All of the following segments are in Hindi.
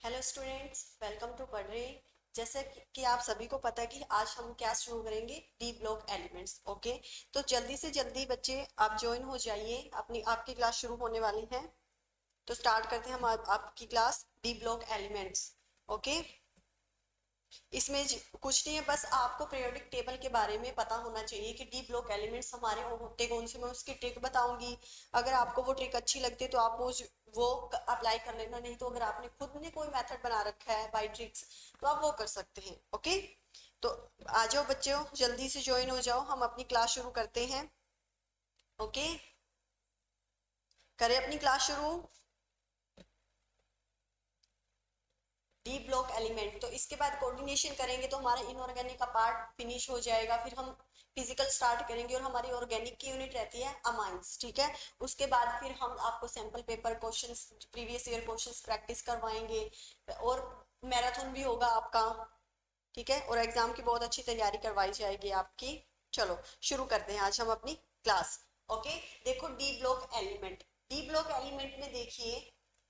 हेलो स्टूडेंट्स, वेलकम टू पढ़ रहे। जैसे कि आप सभी को पता है कि आज हम क्या शुरू करेंगे, डी ब्लॉक एलिमेंट्स। ओके, तो जल्दी से जल्दी बच्चे आप ज्वाइन हो जाइए, अपनी आपकी क्लास शुरू होने वाली है। तो स्टार्ट करते हैं हम आपकी class D block elements. Okay, इसमें कुछ नहीं है, बस आपको पीरियोडिक टेबल के बारे में पता होना चाहिए कि डी ब्लॉक एलिमेंट्स हमारे होते कौन से। मैं उसकी ट्रिक बताऊंगी। अगर आपको वो ट्रिक अच्छी लगती है तो आप वो अप्लाई कर लेना, नहीं तो अगर आपने खुद ने कोई मेथड बना रखा है बाई ट्रिक्स तो आप वो कर सकते हैं। ओके, तो आ जाओ बच्चों, जल्दी से ज्वाइन हो जाओ, हम अपनी क्लास शुरू करते हैं। ओके, करें अपनी क्लास शुरू। डी ब्लॉक एलिमेंट, तो इसके बाद कोऑर्डिनेशन करेंगे तो हमारा इनऑर्गेनिक का पार्ट फिनिश हो जाएगा। फिर हम फिजिकल स्टार्ट करेंगे और हमारी ऑर्गेनिक की यूनिट रहती है अमाइंस। ठीक है, उसके बाद फिर हम आपको sample paper questions, previous year questions practice करवाएंगे और मैराथन भी होगा आपका। ठीक है, और एग्जाम की बहुत अच्छी तैयारी करवाई जाएगी आपकी। चलो शुरू करते हैं आज हम अपनी क्लास। ओके, देखो D block element, D block element में देखिए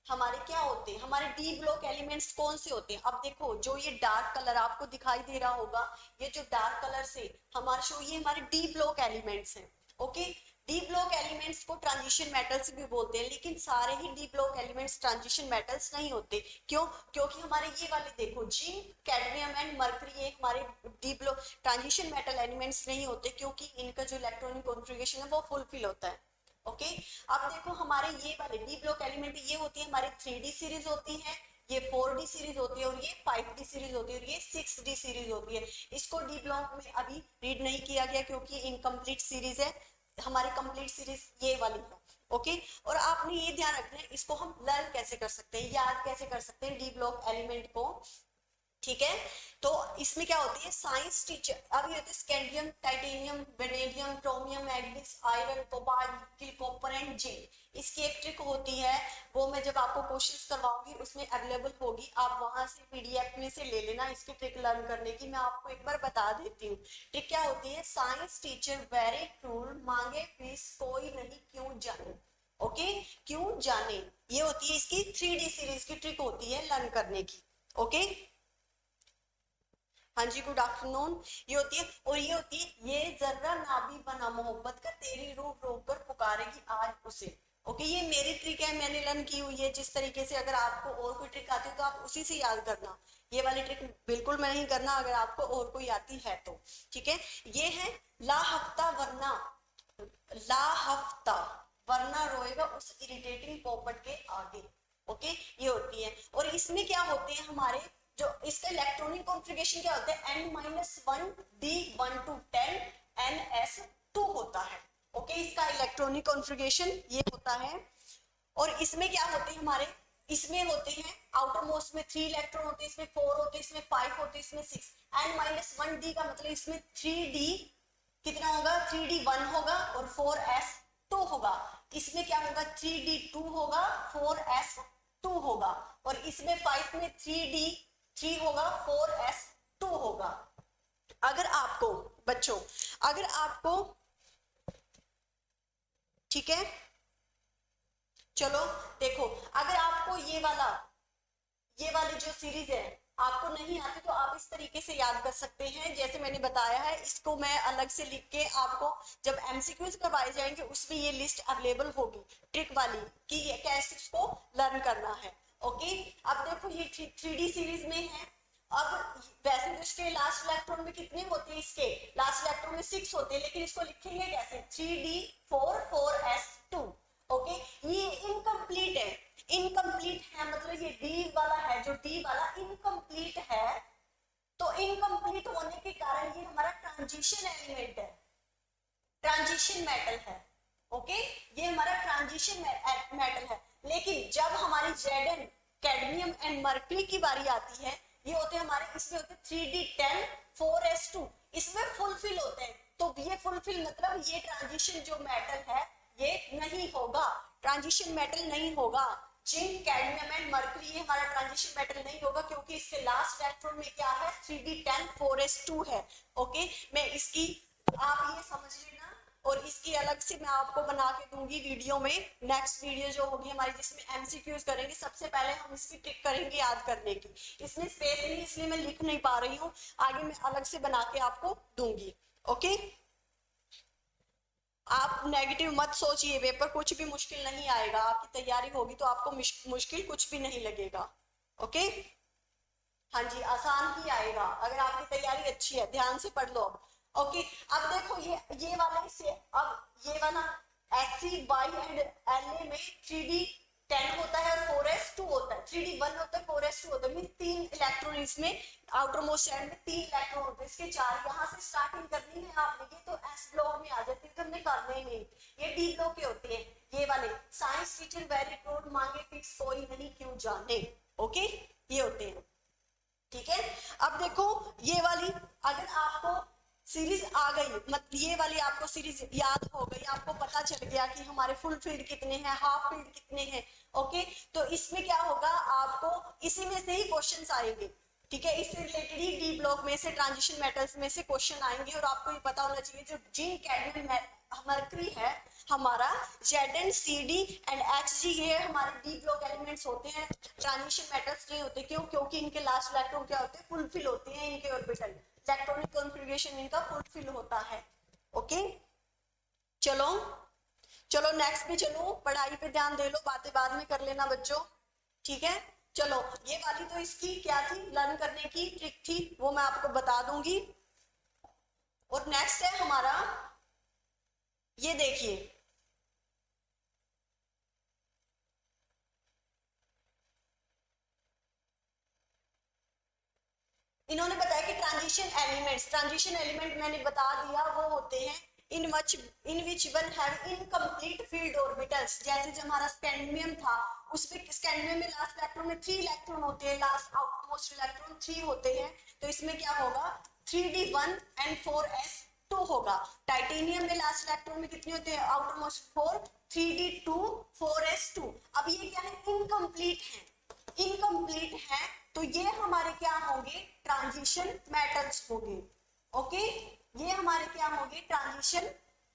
हमारे क्या होते हैं। हमारे डी ब्लॉक एलिमेंट्स कौन से होते हैं? अब देखो, जो ये डार्क कलर आपको दिखाई दे रहा होगा, ये जो डार्क कलर से हमारे शो, ये हमारे डी ब्लॉक एलिमेंट्स हैं। ओके, डी ब्लॉक एलिमेंट्स को ट्रांजिशन मेटल्स भी बोलते हैं, लेकिन सारे ही D block elements transition metals नहीं होते। क्यों? क्योंकि हमारे ये वाले देखो, जिंक, कैडमियम एंड मर्करी, ये हमारे D block transition metal elements नहीं होते, क्योंकि इनका जो इलेक्ट्रॉनिक कॉन्फ़िगरेशन है वो फुलफिल होता है। ओके, अब देखो हमारे ये वाले डी ब्लॉक एलिमेंट ये होती है हमारी 3D सीरीज होती है, ये 4D सीरीज होती है, और ये 5D सीरीज होती है, और ये 6D सीरीज होती है। इसको डी ब्लॉक में अभी रीड नहीं किया गया क्योंकि इनकम्प्लीट सीरीज है। हमारी कंप्लीट सीरीज ये वाली है। ओके, और आपने ये ध्यान रखना है, इसको हम लर्न कैसे कर सकते हैं, याद कैसे कर सकते हैं डी ब्लॉक एलिमेंट को। ठीक है, तो इसमें क्या होती है, साइंस टीचर, अब ये होते हैं scandium, titanium, vanadium, chromium, manganese, iron, cobalt, nickel, copper and zinc. इसकी एक ट्रिक होती है, वो मैं जब आपको क्वेश्चंस करवाऊंगी उसमें अवेलेबल होगी, आप वहां से पीडीएफ में से ले लेना इसकी ट्रिक लर्न करने की। मैं आपको एक बार बता देती हूँ ट्रिक क्या होती है। साइंस टीचर वेरी क्रूर, मांगे फीस कोई नहीं, क्यों जाने। ओके, क्यों जाने, ये होती है इसकी 3D सीरीज की ट्रिक होती है लर्न करने की। ओके, हाँ जी, गुड आफ्टरनून। ये होती है, और ये होती है, ये जर्रा ना भी बना मोहब्बत का, तेरी रूह रोक कर पुकारेगी आज उसे। ओके, ये मेरी ट्रिक है, मैंने लर्न की हुई है जिस तरीके से। अगर आपको और कोई ट्रिक आती है तो आप उसी से याद करना, ये वाली ट्रिक बिल्कुल मैं नहीं करना अगर आपको और कोई आती है तो। ठीक है, ये है ला हफ्ता वरना, ला हफ्ता वरना रोएगा उस इरिटेटिंग पोपट के आगे। ओके, ये होती है, और इसमें क्या होते हैं हमारे, जो इसका इलेक्ट्रॉनिक कॉन्फ़िगरेशन क्या होता है, n-1 d1 to 10 ns2 होता है। ओके, इसका इलेक्ट्रॉनिक कॉन्फ़िगरेशन ये होता है। और इसमें क्या होते हैं हमारे, इसमें होते हैं आउटर मोस्ट में 3 इलेक्ट्रॉन होते हैं, इसमें 4 होते हैं, इसमें 5 होते हैं, इसमें 6। n-1d का मतलब इसमें 3d कितना होगा, 3d1 होगा और 4s2 होगा। इसमें क्या होगा, 3d2 होगा, 4s2 होगा, और इसमें 5 में 3d3 होगा, 4s2 होगा। अगर आपको बच्चों, अगर आपको, ठीक है, चलो देखो, अगर आपको ये वाली जो सीरीज है आपको नहीं आती तो आप इस तरीके से याद कर सकते हैं जैसे मैंने बताया है। इसको मैं अलग से लिख के आपको जब एमसीक्यूज करवाए जाएंगे उसमें ये लिस्ट अवेलेबल होगी ट्रिक वाली कि ये कैसे इसको लर्न करना है। ओके, अब देखो ये 3D सीरीज में है। अब वैसे तो इसके लास्ट इलेक्ट्रॉन में कितने होते हैं, इसके लास्ट इलेक्ट्रॉन में 6 होते हैं, लेकिन इसको लिखेंगे कैसे, 3d4 4s2। ओके, ये इनकम्प्लीट है, इनकम्प्लीट है मतलब ये डी वाला है, जो डी वाला इनकम्प्लीट है, तो इनकम्प्लीट होने के कारण ये हमारा ट्रांजिशन एलिमेंट है, ट्रांजिशन मेटल है। ओके, ये हमारा ट्रांजिशन मेटल है। लेकिन जब हमारी जेडन, कैडमियम एंड मर्करी की बारी आती है, ये होते हैं हमारे, इसमें होते 3d10 4s2, इसमें फुलफिल होते हैं। तो ये फुलफिल मतलब ये ट्रांजिशन जो मेटल है ये नहीं होगा, ट्रांजिशन मेटल नहीं होगा। जिंक, कैडमियम एंड मर्करी ये हमारा ट्रांजिशन मेटल नहीं होगा क्योंकि इसके लास्ट इलेक्ट्रॉन में क्या है, 3d10 4s2 है। ओके, मैं इसकी, आप ये समझ लेना। और इसकी अलग से मैं आपको बना के दूंगी वीडियो में, नेक्स्ट वीडियो जो होगी हमारी जिसमें एमसीक्यूज करेंगे। सबसे पहले हम इसकी ट्रिक करेंगे याद करने की, इसमें स्पेस नहीं इसलिए मैं लिख नहीं पा रही हूँ, आगे मैं अलग से बना के आपको दूंगी। ओके, आप नेगेटिव मत सोचिए, पेपर कुछ भी मुश्किल नहीं आएगा, आपकी तैयारी होगी तो आपको मुश्किल कुछ भी नहीं लगेगा। ओके, हाँ जी, आसान ही आएगा अगर आपकी तैयारी अच्छी है, ध्यान से पढ़ लो अब। ओके, अब देखो ये वाला से, अब ये वाला SC वाई एंड LA में 3D 10 होता है और 4s2 होता है, 3D 1 होता है 4s2 होता है, मीन 3 इलेक्ट्रॉन इसमें आउटर मोस्ट एंड में 3 इलेक्ट्रॉन होते हैं, इसके 4। यहाँ से स्टार्टिंग करनी है आपने ये तो S ब्लॉक में आ जाती है, तो हमने करना ही नहीं, ये D ब्लॉक के होते हैं ये वाले। साइंस टीचर वेरी गुड, मांगे फिक्स कोई नहीं क्यों जाने। ओके, ये होते हैं, ठीक है। अब देखो ये वाली अगर आपको सीरीज आ गई, मतलब ये वाली आपको सीरीज याद हो गई, आपको पता चल गया कि हमारे फुल फील्ड कितने हैं, हाफ फील्ड कितने हैं। ओके, तो इसमें क्या होगा, आपको इसी में से ही क्वेश्चंस आएंगे, ठीक है, इससे रिलेटेड ही डी ब्लॉक में से ट्रांजिशन मेटल्स में से क्वेश्चन आएंगे। और आपको ये पता होना चाहिए जो जिंक कैडमियम मरकरी है हमारा, Zn Cd एंड Hg ये हमारे डी ब्लॉक एलिमेंट्स होते हैं, ट्रांजिशन मेटल्स नहीं होते। क्यों? क्योंकि इनके लास्ट इलेक्ट्रॉन क्या होते हैं, फुलफिल होते हैं, इनके ऑर्बिटल इलेक्ट्रॉनिक कॉन्फ़िगरेशन इनका फुलफिल होता है। ओके, चलो चलो नेक्स्ट पे चलो, पढ़ाई पे ध्यान दे लो, बातें बाद में कर लेना बच्चों, ठीक है। चलो ये वाली तो इसकी क्या थी, लर्न करने की ट्रिक थी, वो मैं आपको बता दूंगी। और नेक्स्ट है हमारा, ये देखिए इन्होंने बताया कि ट्रांजिशन एलिमेंट मैंने बता दिया वो होते हैं in which one have incomplete field orbitals. जैसे जो हमारा स्कैंडियम था, उसमें स्कैंडियम में लास्ट इलेक्ट्रॉन में 3 इलेक्ट्रॉन होते हैं, लास्ट आउटमोस्ट इलेक्ट्रॉन 3 होते हैं, तो इसमें क्या होगा 3d1 एंड 4s2 होगा। टाइटेनियम में लास्ट इलेक्ट्रॉन में कितने होते हैं, आउटरमोस्ट 4, 3d2 4s2। अब ये क्या है, इनकम्प्लीट है, तो ये हमारे क्या होंगे, ट्रांजिशन मेटल्स होंगे। ओके, ये हमारे क्या होंगे, ट्रांजिशन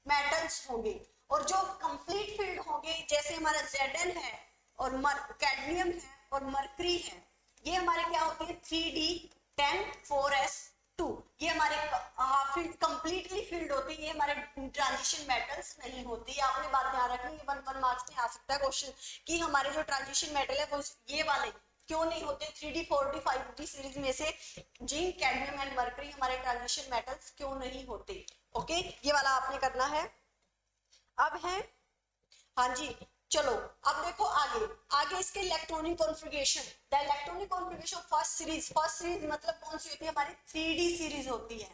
मेटल्स होंगे। और जो कंप्लीट फील्ड होंगे, जैसे हमारा Zn है और कैडमियम है और मरकरी है, ये हमारे क्या होते हैं 3d10 4s2, ये हमारे फील्ड कंप्लीटली फील्ड होते हैं, ये हमारे ट्रांजिशन मेटल्स नहीं होते। आपने बात ध्यान रखनी, ये 1 मार्क्स में आ सकता है क्वेश्चन कि हमारे जो ट्रांजिशन मेटल है वो ये वाले क्यों नहीं होते, 3d 4d 5d सीरीज में से जिंक कैडमियम एंड मरकरी हमारे ट्रांजिशन मेटल्स क्यों नहीं होते। ओके, ये वाला आपने करना है। अब है, हाँ जी, चलो अब देखो आगे इसके electronic configuration, the electronic configuration first series मतलब कौन सी होती है, हमारी 3d सीरीज होती है।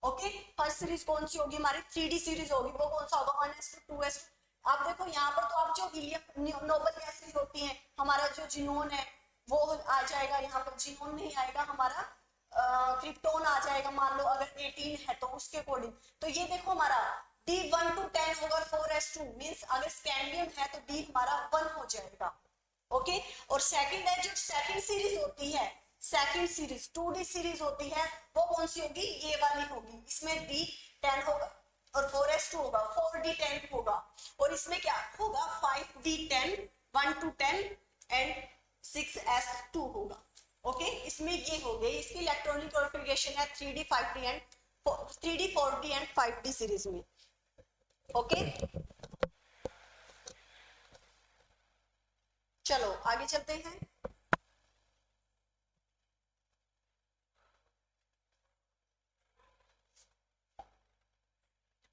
ओके, फर्स्ट सीरीज कौन सी होगी, हमारी 3d सीरीज होगी, वो कौन सा होगा 1s2 2s। आप देखो यहाँ पर तो आप जो हीलियम नोबल गैसेज होती हैं, हमारा जो जिनोन है वो आ जाएगा, यहाँ पर जिनोन नहीं आएगा, हमारा क्रिप्टोन आ जाएगा, मान लो अगर 18 है तो उसके अकॉर्डिंग। तो ये देखो हमारा D1 to 10 होगा, 4s2 मींस अगर स्कैंडियम है तो D हमारा 1 हो जाएगा। ओके, और सेकंड है जो सेकंड सीरीज होती है, सेकंड सीरीज 2d सीरीज होती है, वो कौन सी होगी, ये वाली होगी, इसमें D10 होगा और 4s2 होगा, 4d10 होगा, और इसमें क्या होगा 5d10 1 to 10 एंड 6s2 होगा। ओके, इसमें ये हो गई इसकी इलेक्ट्रॉनिक कॉन्फ़िगरेशन है 3d 4d and 5d series में। ओके, चलो आगे चलते हैं।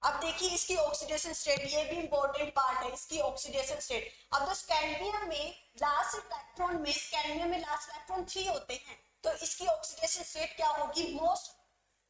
अब देखिए इसकी ऑक्सीडेशन स्टेट, ये भी इंपॉर्टेंट पार्ट है इसकी ऑक्सीडेशन स्टेट। अब तो स्कैंडियम में लास्ट इलेक्ट्रॉन 3 होते हैं, तो इसकी ऑक्सीडेशन स्टेट क्या होगी, मोस्ट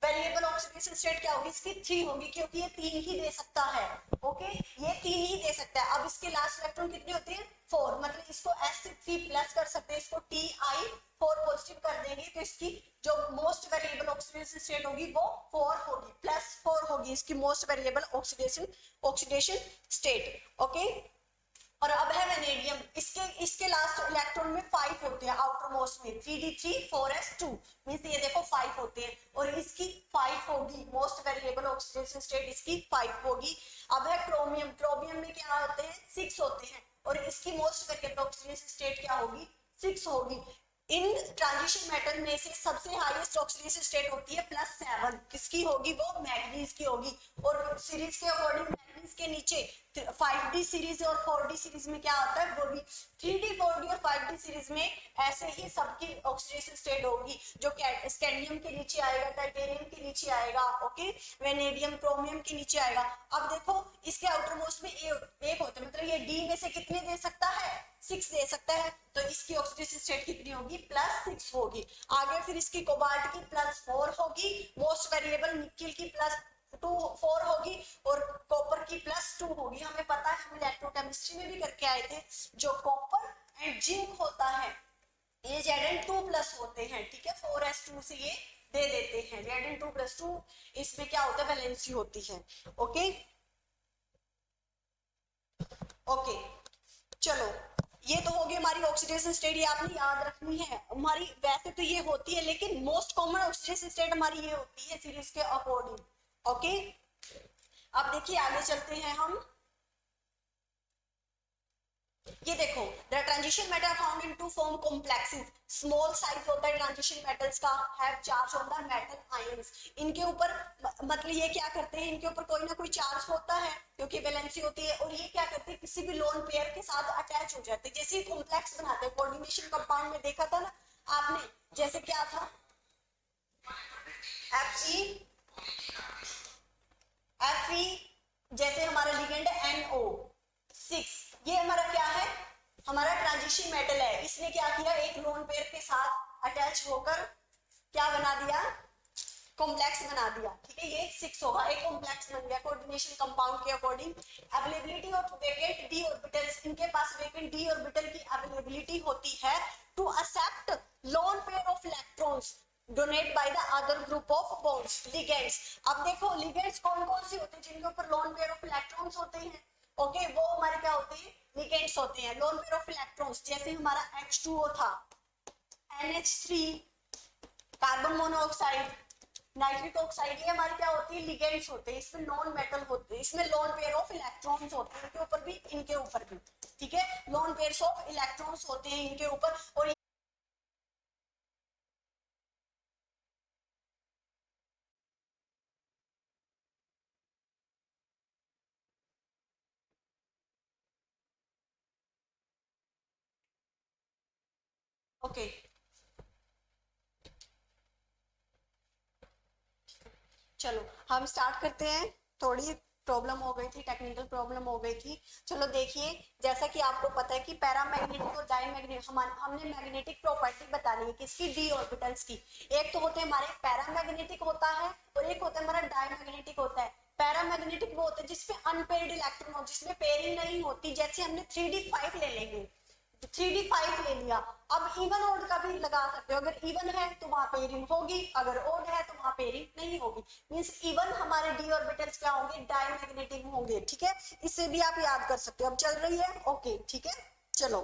वेरिएबल ऑक्सीडेशन स्टेट क्या होगी, इसकी 3 होगी, क्योंकि ये 3 ही दे सकता है। ओके, ये 3 ही दे सकता है। अब इसके लास्ट इलेक्ट्रॉन कितने होते हैं 4, मतलब इसको S से 3 प्लस कर सकते हैं, इसको Ti4 पॉजिटिव कर देंगे, तो इसकी जो मोस्ट वेरिएबल ऑक्सीडेशन स्टेट होगी वो 4 होगी, +4 होगी इसकी most variable oxidation state. Okay, और अब है वेनेडियम, इसके इसके लास्ट इलेक्ट्रॉन में 5 होते हैं आउटर मोस्ट में, 3d3 4s2 मींस ये देखो 5 होते हैं, और इसकी 5 होगी, मोस्ट वेरिएबल ऑक्सीडेशन स्टेट इसकी 5 होगी। अब है क्रोमियम, क्रोमियम में क्या होते हैं 6 होते हैं, और इसकी मोस्ट वेरिएबल ऑक्सीडेशन स्टेट क्या होगी 6 होगी। इन ट्रांजिशन मेटल में से सबसे हाईएस्ट ऑक्सीडेशन स्टेट होती है +7, किसकी होगी वो मैग्नीज की होगी, और सीरीज के अकॉर्डिंग मैग्नीज के नीचे 5d सीरीज और 4d सीरीज में क्या आता है वो भी 3d 4d और 5d सीरीज में ऐसे ही सबकी ऑक्सीडेशन स्टेट होगी, जो स्कैंडियम के नीचे आएगा, टाइटेनियम के नीचे आएगा, ओके, वेनेडियम क्रोमियम के नीचे आएगा। अब देखो इसके आउटर मोस्ट में एक होता है, मतलब ये डी में से कितने दे सकता है 6 दे सकता है, तो इसकी ऑक्सीडेशन स्टेट कितनी होगी +6 होगी। आगे फिर इसकी कोबाल्ट की +4 होगी, मोस्ट वेरिएबल निकिल की +4 होगी, और कॉपर की +2 होगी। हमें पता है, हम इलेक्ट्रोकेमिस्ट्री में भी करके आए थे, जो कॉपर एंड जिंक होता है ये Zn2+ होते हैं, ठीक है, 4s2 से ये दे देते हैं, Zn2+2 इसमें क्या होता है वैलेंसी होती है, ओके ओके। चलो ये तो होगी हमारी ऑक्सीडेशन स्टेट, ये आपने याद रखनी है हमारी, वैसे तो ये होती है लेकिन मोस्ट कॉमन ऑक्सीडेशन स्टेट हमारी ये होती है सीरीज के अकॉर्डिंग, ओके। अब देखिए आगे चलते हैं हम, ये देखो the transition metal found in two form complexes, small size होता है ट्रांजिशन मेटल्स का, have charge on the metal ions, इनके ऊपर मतलब ये क्या करते हैं, इनके ऊपर कोई ना कोई चार्ज होता है क्योंकि वैलेंसी होती है, और ये क्या करते हैं किसी भी लोन पेयर के साथ अटैच हो जाते हैं, जैसे कॉम्प्लेक्स बनाते हैं, कोऑर्डिनेशन कंपाउंड में देखा था ना आपने, जैसे क्या था Fe, जैसे हमारा लिगेंड है NO6, ये हमारा क्या है हमारा ट्रांजिशन मेटल है, इसने क्या किया एक लोन पेयर के साथ अटैच होकर क्या बना दिया कॉम्प्लेक्स बना दिया, ठीक है, ये 6 होगा, एक कॉम्प्लेक्स बन गया कोऑर्डिनेशन कंपाउंड के according. Availability of vacant D orbitals, इनके पास वेकेंट डी ऑर्बिटल की अवेलेबिलिटी होती है to accept lone pair of electrons donate by the other group of bonds ligands. अब देखो लिगेंड्स कौन कौन से होते हैं जिनके ऊपर लोन पेयर ऑफ इलेक्ट्रॉन्स होते हैं, ओके वो हमारे क्या होते हैं लिगेंड्स होते हैं, लोन पेयर ऑफ इलेक्ट्रॉन्स, जैसे हमारा H2O था, NH3, carbon monoxide, nitric oxide, ये हमारे क्या होती है लिगेंड्स होते हैं, इसमें नॉन मेटल होते हैं, इसमें लोन पेयर ऑफ इलेक्ट्रॉन्स होते हैं, इनके ऊपर भी इनके ऊपर भी, ठीक है, लोन पेयर्स ऑफ इलेक्ट्रॉन्स होते हैं इनके ऊपर, और ओके चलो हम स्टार्ट करते हैं, थोड़ी प्रॉब्लम हो गई थी, टेक्निकल प्रॉब्लम हो गई थी। चलो देखिए जैसा कि आपको पता है कि पैरामैग्नेटिक और डायमैग्नेटिक हमने मैग्नेटिक प्रॉपर्टी बतानी है किसकी डी ऑर्बिटल्स की, एक तो होते हैं हमारे पैरामैग्नेटिक होता है और एक होता है हमारा डायमैग्नेटिक होता है। पैरामैग्नेटिक वो होता है जिसमें अनपेयर्ड इलेक्ट्रॉन हो, जिसमें पेयरिंग नहीं होती, जैसे हमने 3d5 ले लेंगे, 3d5 ले लिया, अब इवन ओड का भी लगा सकते हो, अगर इवन है तो वहां पेयरिंग होगी, अगर ओड है तो वहां पेयरिंग नहीं होगी, मींस इवन हमारे डी ऑर्बिटल्स क्या होंगे डायमैग्नेटिक होंगे, ठीक है, इससे भी आप याद कर सकते हो। अब चल रही है ओके ठीक है चलो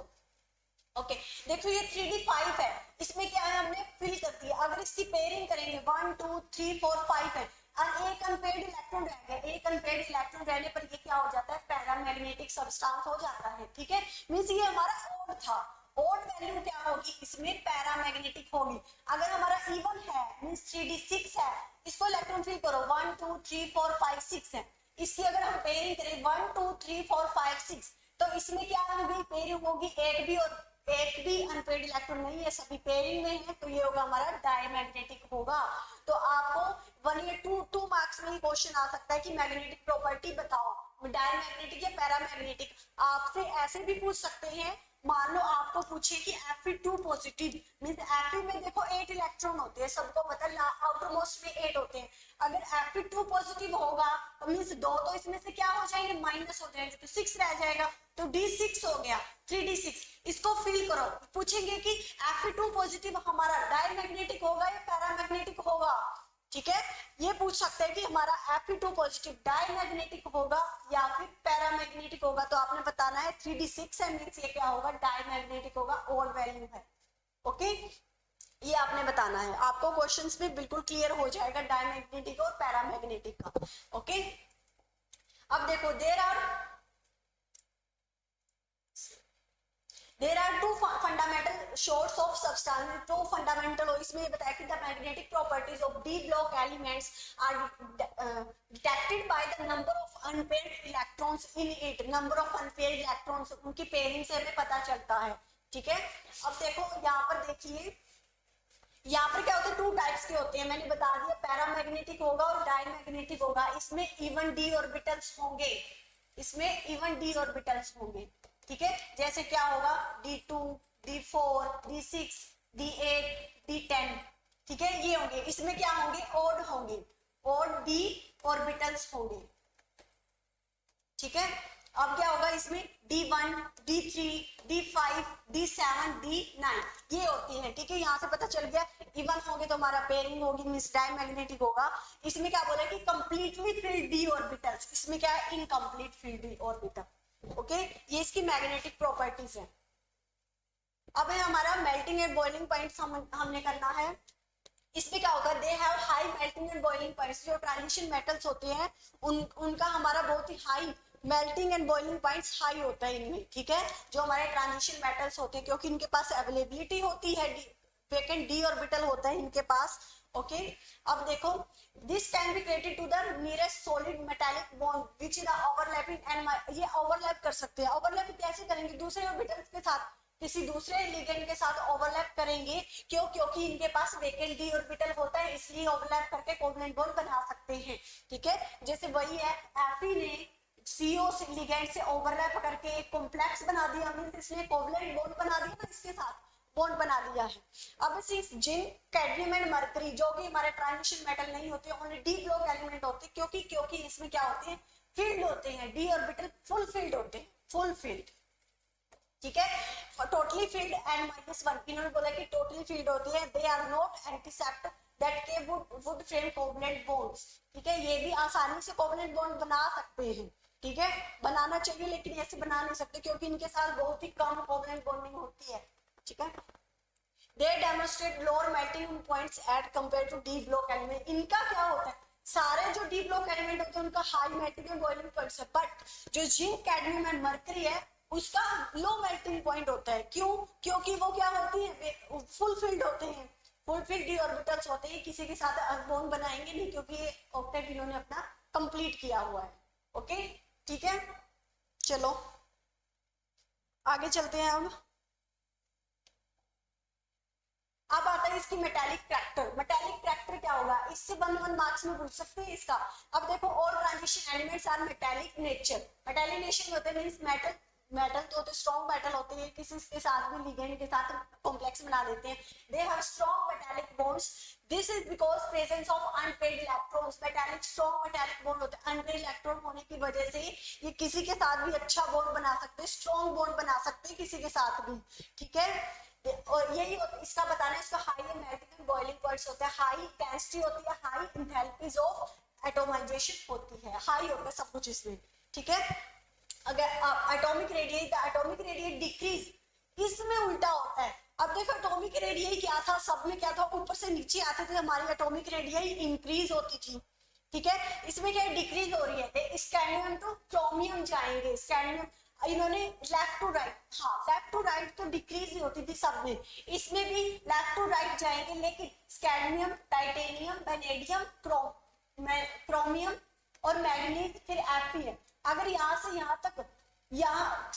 ओके देखो ये 3d5 है, इसमें क्या है हमने फिल कर दिया, अगर इसकी पेयरिंग करेंगे 1 2 3 4 5 है, एक अनपेयर्ड इलेक्ट्रॉन रह गया, एक अनपेयर्ड इलेक्ट्रॉन रहने पर ये क्या हो जाता है पैरामैग्नेटिक सब्सटेंस हो जाता है, ठीक है, मींस ये हमारा ओड था, ओड वैल्यू क्या होगी इसमें पैरामैग्नेटिक होगी। अगर हमारा इवन है मींस 3d6 है, इसको इलेक्ट्रॉन फिल करो 1 2 3 4 5 6 है, इसकी अगर हम पेयरिंग करें 1 2 3 4 5 6 तो इसमें क्या होगी पेयरिंग होगी, एक भी अनपेयर्ड इलेक्ट्रॉन नहीं है, सभी पेयरिंग में है, तो ये होगा हमारा डायमैग्नेटिक होगा। तो आपको 1 या 2 मार्क्स में ही क्वेश्चन आ सकता है कि मैग्नेटिक प्रॉपर्टी बताओ, डायमैग्नेटिक या पैरामैग्नेटिक, आपसे ऐसे भी पूछ सकते हैं, मान लो आपको पूछे कि Fe2 पॉजिटिव मींस Fe में देखो 8 इलेक्ट्रॉन होते हैं, सबको पता है आउटर मोस्ट में 8 होते हैं, अगर Fe2 पॉजिटिव होगा तो मींस 2 तो इसमें से क्या हो जाएंगे माइनस हो जाएंगे, तो 6 रह जाएगा, तो D6 हो गया 3d6, इसको फिल करो, पूछेंगे कि Fe2 पॉजिटिव हमारा डायमैग्नेटिक होगा या पैरामैग्नेटिक होगा, ठीक है, ये पूछ सकते हैं कि हमारा Fe2 पॉजिटिव डायमैग्नेटिक होगा या फिर पैरामैग्नेटिक होगा, तो आपने बता बताना है 3d6 है मीन्स ये क्या होगा, डायमैग्नेटिक होगा, ओड वैल्यू है। ओके, ये आपने बताना है, आपको क्वेश्चंस में बिल्कुल क्लियर हो जाएगा डायमैग्नेटिक और पैरामैग्नेटिक का। ओके, अब देखो there are two fundamental source of substance, two fundamental हो इसमें ये बताया कि the magnetic properties of D block elements are detected by the number of unpaired electrons in it. Number of unpaired electrons, उनकी पेयरिंग से हमें पता चलता है। ठीक है, अब देखो यहाँ पर देखिए, यहाँ पर क्या होता है, टू टाइप्स के होते हैं, मैंने बता दिया, पैरामैग्नेटिक होगा और डायमैग्नेटिक होगा। इसमें इवन डी ऑर्बिटल्स होंगे, इसमें इवन डी ऑर्बिटल्स होंगे। ठीक है, जैसे क्या होगा, D2, D4, D6, D8, D10। ठीक है, ये होंगे, इसमें क्या होंगे, ओड होंगे, ओड डी ऑर्बिटल्स होंगे। ठीक है, अब क्या होगा, इसमें D1, D3, D5, D7, D9 ये होती है। ठीक है, यहाँ से पता चल गया, इवन होंगे तो हमारा पेयरिंग होगी, मींस डायमैग्नेटिक होगा। इसमें क्या बोला कि कंप्लीटली फिल्ड डी ऑर्बिटल्स, इसमें क्या है, incomplete field D orbital. Okay, ये इसकी मैग्नेटिक प्रॉपर्टीज है। अब है हमारा मेल्टिंग एंड बॉइलिंग पॉइंट्स हमने करना है। इसमें क्या होगा, they have high melting and boiling points. जो ट्रांजिशन मेटल्स होते हैं उनका हमारा बहुत ही high melting and boiling points high होता है इनमें। ठीक है, जो हमारे ट्रांजिशन मेटल्स होते हैं, क्योंकि इनके पास अवेलेबिलिटी होती है, वेकेंट डी ऑर्बिटल होता है इनके पास। ओके, अब देखो, this can be created to the nearest solid metallic bond which is overlapping and ये ओवरलैप कर सकते हैं। ओवरलैप कैसे करेंगे, दूसरे ऑर्बिटल्स के साथ, किसी दूसरे लिगेंड के साथ ओवरलैप करेंगे। क्यों, क्योंकि इनके पास वेकेंट डी ऑर्बिटल होता है, इसलिए ओवरलैप करके कोवलेंट बॉन्ड बना सकते हैं। ठीक है, जैसे वही है, Fe ने CO लिगेंड से ओवरलैप करके एक कॉम्प्लेक्स बना दिया, मींस इसने कोवलेंट बॉन्ड बना दिया ना, इसके साथ बॉन्ड बना दिया है। अब जिंक, कैडमियम एंड मरकरी जो कि हमारे ट्रांजिशन मेटल नहीं होते, ओनली डी ब्लॉक एलिमेंट होते हैं, क्योंकि इसमें क्या होते हैं, फील्ड होते हैं, डी ऑर्बिटल फुल फील्ड होते हैं, फुल फील्ड। ठीक है, टोटली फील्ड एंड -1, इन्होंने बोला कि टोटली फील्ड होती है। दे आर नॉट एंटीसेप्ट दैट के वुड फ्रेम कोवलेंट बॉन्ड्स। ठीक है, ये भी आसानी से कोवलेंट बॉन्ड बना सकते हैं। ठीक है, बनाना चाहिए, लेकिन ऐसे बना नहीं सकते क्योंकि इनके साथ बहुत ही कम कोवलेंट बॉन्डिंग होती है। ठीक है, they demonstrate lower melting points at compared to d block element। इनका क्या होता है, सारे जो डी ब्लॉक एलिमेंट होते हैं उनका high melting and boiling point है, बट जो जिंक, कैडमियम एंड मरकरी है उसका लो मेल्टिंग पॉइंट होता है। क्यों, क्योंकि वो क्या होती है, फुल फील्ड होते हैं, फुल फील्ड डी ऑर्बिटल्स होते हैं, किसी के साथ बॉन्ड बनाएंगे नहीं क्योंकि ये ऑक्टेट इन्होंने अपना कंप्लीट किया हुआ है। ओके, ठीक है, चलो आगे चलते हैं। अब आता है इसकी मेटालिक ट्रैक्टर। मेटालिक ट्रैक्टर क्या होगा, इससे 1 मार्क्स में पूछ सकते हैं इसका। अब देखो, all transition elements are metallic nature. Metallic nature होते हैं मींस मेटल तो होते स्ट्रॉन्ग मेटल होते हैं, किसी के साथ भी लिगेंड के साथ कॉम्प्लेक्स बना देते हैं। They have strong metallic bonds, this is because presence of unpaired electrons. Metallic strong metallic bond होते हैं, अनपेयर्ड इलेक्ट्रॉन होने की वजह से ये किसी के साथ भी अच्छा बॉन्ड बना सकते हैं, स्ट्रॉन्ग बॉन्ड बना सकते हैं किसी के साथ भी। ठीक है, और यही इसका बताना है, इसका high melting and boiling points होते हैं, हाई डेंसिटी होती है, हाई एंथैल्पीज ऑफ एटोमाइजेशन होती है, हाई होता है सब कुछ इसमें। ठीक है, अगर atomic radius, the atomic radius decrease, इसमें उल्टा होता है। अब देखो, एटॉमिक रेडियस क्या था, सब में क्या था, ऊपर से नीचे आते थे, हमारी एटॉमिक रेडियस इंक्रीज होती थी। ठीक है, इसमें क्या डिक्रीज हो रही है, स्कैंडियम टू क्रोमियम जाएंगे, स्कैंडियम इन्होंने लेफ्ट टू राइट, हाँ लेफ्ट टू राइट तो डिक्रीज ही होती थी सब में, इसमें भी लेफ्ट टू राइट जाएंगे, लेकिन स्कैंडियम, टाइटेनियम, वेनेडियम, क्रोमियम और मैग्नीज, फिर Fe है। अगर यहाँ से यहाँ तक, यहाँ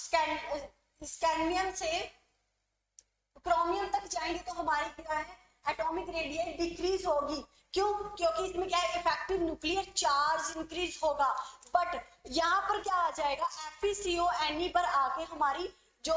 स्कैंडियम से क्रोमियम तक जाएंगे तो हमारी क्या है, एटॉमिक रेडियस डिक्रीज होगी। क्यों, क्योंकि इसमें क्या है, इफेक्टिव न्यूक्लियर चार्ज इंक्रीज होगा। बट यहाँ पर क्या आ जाएगा, FeCO पर आके हमारी जो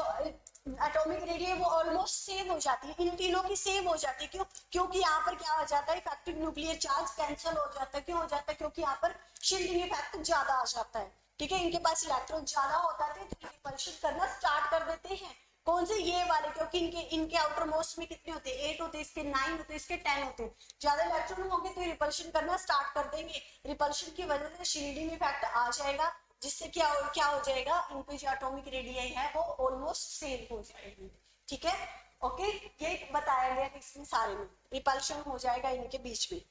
एटॉमिक रेडियस वो ऑलमोस्ट सेम हो जाती है, इन तीनों की सेम हो जाती है। क्यों, क्योंकि यहाँ पर क्या हो जाता है, इफेक्टिव न्यूक्लियर चार्ज कैंसिल हो जाता है। क्यों हो जाता है, क्योंकि यहाँ पर शील्डिंग इफेक्ट ज्यादा आ जाता है। ठीक है, इनके पास इलेक्ट्रॉन ज्यादा होता है तो रिपल्शन करना स्टार्ट कर देते हैं। कौन से, ये वाले, क्योंकि इनके आउटर मोस्ट में कितने होते हैं, 8 होते हैं, इसके 9 होते हैं, इसके 10 होते हैं। ज्यादा इलेक्ट्रॉन होंगे तो रिपल्शन करना स्टार्ट कर देंगे, रिपल्शन की वजह से शील्डिंग इफेक्ट आ जाएगा जिससे क्या हो जाएगा, इनकी जो एटॉमिक रेडियस है वो ऑलमोस्ट सेम हो जाएगी। ठीक है, ओके, ये बताया गया कि इसमें सारे में रिपल्शन हो जाएगा इनके बीच में।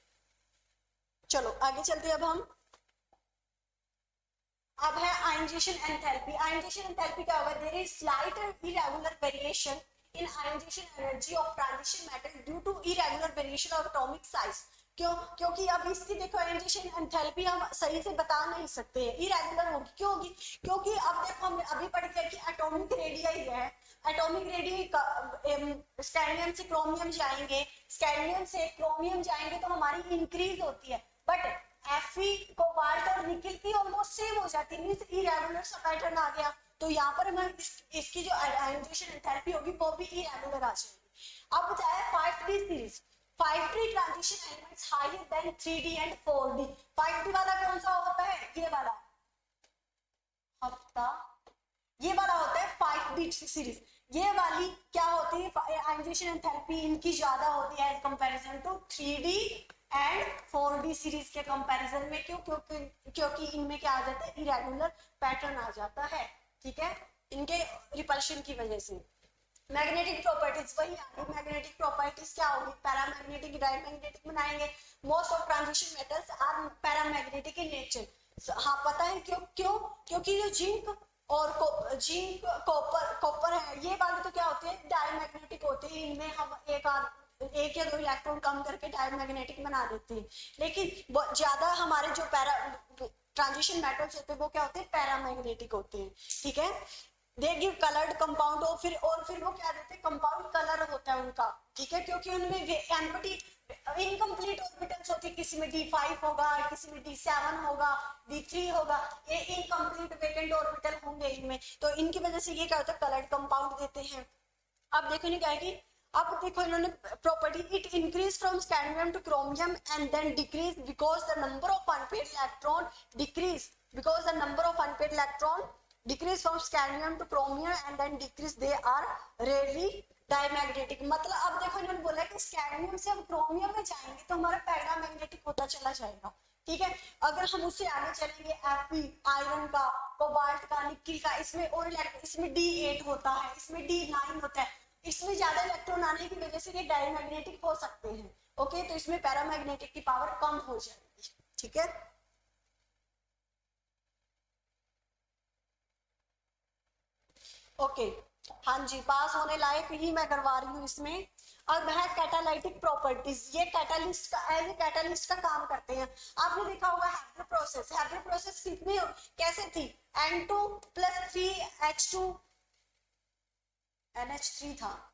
चलो आगे चलते हैं अब है आयनाइजेशन एंथैल्पी। आयनाइजेशन एंथैल्पी क्या होगा, there is slight irregular variation in ionization energy of transition matter due to irregular variation of atomic size. क्योंकि अब इसकी देखो आयनाइजेशन एंथैल्पी हम सही से बता नहीं सकते हैं, इरेगुलर होगी। क्यों होगी, क्योंकि अब देखो हमने अभी पढ़ लिया कि एटॉमिक रेडियस है, एटॉमिक रेडियस स्कैंडियम से क्रोमियम जाएंगे, स्कैंडियम से क्रोमियम जाएंगे तो हमारी इंक्रीज होती है, बट Fe कोबाल्ट और निकिल की ऑलमोस्ट सेम हो जाती है, इरेगुलर सा पैटर्न आ गया। तो यहाँ पर हम इसकी जो आयनाइजेशन एंथैल्पी होगी वो भी इरेगुलर आ जाएगी। अब बताया 5D series, 5D transition elements higher than 3D and 4D। 5D वाला कौन सा होता है, ये वाला हफ्ता, ये वाला होता है 5D सीरीज। ये वाली क्या होती है, आयनाइजेशन एंथैल्पी इनकी ज्यादा होती है as comparison to 3D and 4D series के कंपैरिजन में। क्यों, क्योंकि इनमें क्या आ जाता है, इरेगुलर पैटर्न आ जाता है। ठीक है, इनके रिपल्शन की वजह से। मैग्नेटिक प्रॉपर्टीज वही आगे, मैग्नेटिक प्रॉपर्टीज क्या होगी, पैरामैग्नेटिक, डायमैग्नेटिक बनाएंगे। Most of transition metals are paramagnetic in nature. हाँ पता है क्यों, क्योंकि जो जिंक और जिंक कॉपर है, ये वाले तो क्या होते हैं, डायमैग्नेटिक होते हैं। इनमें हम एक या दो इलेक्ट्रॉन कम करके डायमैग्नेटिक बना देते हैं, लेकिन ज्यादा हमारे जो ट्रांजिशन मेटल्स होते हैं वो क्या होते हैं, पैरामैग्नेटिक होते हैं। ठीक है, दे गिव कलर्ड कंपाउंड, और फिर वो क्या देते हैं, कंपाउंड कलर होता है उनका। ठीक है, क्योंकि उनमें एम्प्टी इनकम्प्लीट ऑर्बिटल्स होती है, किसी में D5 होगा, किसी में D7 होगा, D3 होगा, ये इनकम्प्लीट वेकेंट ऑर्बिटल होंगे इनमें। तो इनकी वजह से ये क्या होता है, कलर्ड कंपाउंड देते हैं। अब देखो नहीं क्या है कि अब देखो इन्होंने property, it increase from scandium to chromium and then decrease because the number of unpaid electron decrease, because the number of unpaid electron decrease from scandium to chromium and then decrease, they are rarely diamagnetic. मतलब अब देखो इन्होंने बोला कि स्कैंडियम से हम क्रोमियम में जाएंगे तो हमारा पैरामैग्नेटिक होता चला जाएगा। ठीक है, अगर हम उससे आगे चलेंगे, Fe आयरन का, कोबाल्ट का, निकिल का, इसमें और इसमें D8 होता है, इसमें D9 होता है, इसमें ज्यादा इलेक्ट्रॉन आने की वजह से ये डायमैग्नेटिक हो सकते हैं। ओके, तो इसमें पैरामैग्नेटिक की पावर कम हो जाएगी। ठीक है, ओके, हाँ जी, पास होने लायक ही मैं करवा रही हूँ इसमें। अब है कैटालाइटिक प्रॉपर्टीज, ये कैटालिस्ट का एज ए कैटालिस्ट का काम करते हैं। आपने देखा होगा हैब्रो प्रोसेस, हैब्रो प्रोसेस कितनी कैसे थी, N2 + 3H2 NH3 था,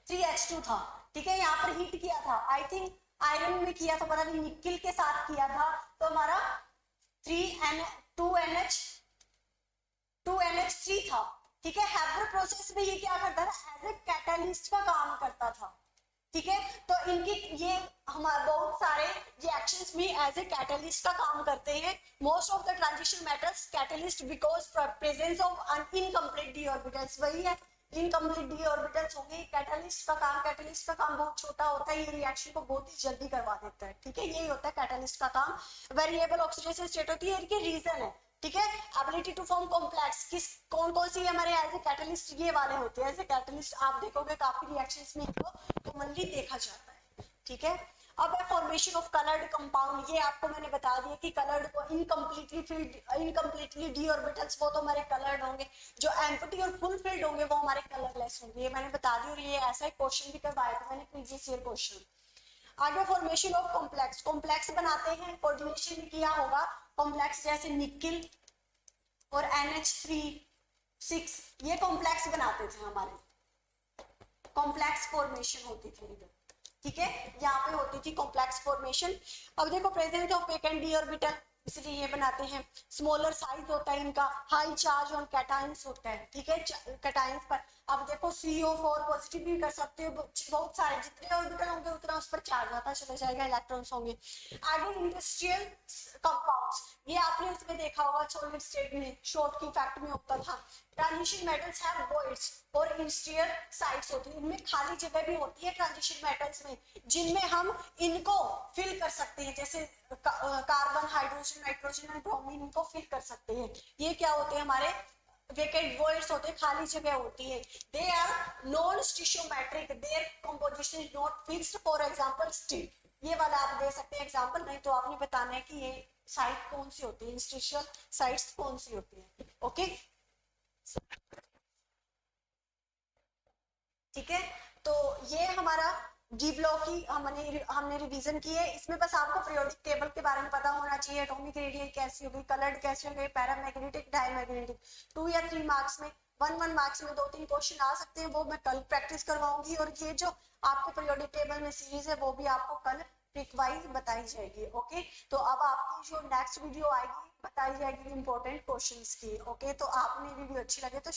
3H2 था। ठीक है, यहाँ पर हीट किया था, आई थिंक आयरन में किया था, पता नहीं निकिल के साथ किया था, तो हमारा 2NH3 था। ठीक है, हैब्रो प्रोसेस में ये क्या करता था, एज ए कैटालिस्ट का काम करता था। ठीक है, तो इनकी ये हमारे बहुत सारे रिएक्शंस में एज ए कैटालिस्ट का काम करते हैं। Most of the transition metals catalyst because presence of incomplete D orbitals, वही है इनकम्प्लीट डी ऑर्बिटल्स होंगे। कैटालिस्ट का काम बहुत छोटा होता है, ये रिएक्शन को बहुत ही जल्दी करवा देता है। ठीक है, यही होता है कैटालिस्ट का काम। वेरिएबल ऑक्सीडेशन स्टेट होती है, इनके रीजन है। ठीक है, एबिलिटी टू फॉर्म कॉम्प्लेक्स, कौन सी हमारे एज ए कैटालिस्ट ये वाले होते हैं। एज ए कैटालिस्ट आप देखोगे काफी रिएक्शंस में इनको कॉमनली देखा जाता है। ठीक है, अब है फॉर्मेशन ऑफ कलर्ड कंपाउंड। ये आपको मैंने बता दिया कि कलर्ड को इनकम्प्लीटली डी ऑर्बिटल्स वो तो हमारे कलर्ड होंगे, जो एम्प्टी और फुल फिल्ड होंगे वो हमारे कलरलेस होंगे। ये मैंने बता दी, और ये ऐसा एक क्वेश्चन भी करवाया था मैंने प्रीवियस ईयर क्वेश्चन। आगे फॉर्मेशन ऑफ कॉम्प्लेक्स, कॉम्प्लेक्स बनाते हैं, कोऑर्डिनेशन भी किया होगा। कॉम्प्लेक्स जैसे निकिल और NH3 6, ये कॉम्प्लेक्स बनाते थे हमारे, कॉम्प्लेक्स फॉर्मेशन होती थी इधर। ठीक है, यहाँ पे होती थी कॉम्प्लेक्स फॉर्मेशन। अब देखो presence of vacant D orbital, इसलिए ये बनाते हैं। स्मॉलर साइज होता है इनका, हाई चार्ज ऑन कैटायंस होता है। ठीक है, कैटायंस पर अब देखो CO4 पॉजिटिव भी कर सकते हो, बहुत सारे जितने ऑर्बिटल होंगे उतना उस पर चार्ज आता चला जाएगा, इलेक्ट्रॉन्स होंगे। आगे इंडस्ट्रियल कंपाउंड्स, ये आपने इसमें देखा होगा सॉलिड स्टेट में शॉर्ट की फैक्ट में होता था। ट्रांजिशन मेटल्स हैव वॉइड्स और इंटरस्टिशियल साइट्स होती है, इनमें खाली जगह भी होती है ट्रांजिशन मेटल्स में, जिनमें हम इनको फिल कर सकते हैं, जैसे कार्बन, हाइड्रोजन, नाइट्रोजन और ब्रोमीन, इनको फिल कर सकते हैं। ये क्या होते हैं हमारे वेकेंट वॉइड्स होते हैं, खाली जगह होती है। They are non stoichiometric, their composition is not fixed, for example steel. ये वाला आप दे सकते हैं एग्जांपल, नहीं तो आपने बताना है कि ये साइट कौन सी होती है, इंटरस्टिशियल साइट्स कौन सी होती है। ओके ठीक है, तो ये हमारा डी ब्लॉक की हमने रिवीजन की है। इसमें बस आपको पीरियोडिक टेबल के बारे में पता होना चाहिए, एटॉमिक रेडियस कैसी होगी, कलर्ड कैसे होंगे, पैरामैग्नेटिक, डायमैग्नेटिक। 2 या 3 मार्क्स में, 1 मार्क्स में 2-3 क्वेश्चन आ सकते हैं, वो मैं कल प्रैक्टिस करवाऊंगी। और ये जो आपको पीरियोडिक टेबल में सीरीज है वो भी आपको कल ट्रिक वाइज बताई जाएगी। ओके, तो अब आपकी जो नेक्स्ट वीडियो आएगी बताई जाएगी इंपॉर्टेंट क्वेश्चंस की। ओके, तो आपने वीडियो अच्छी लगे तो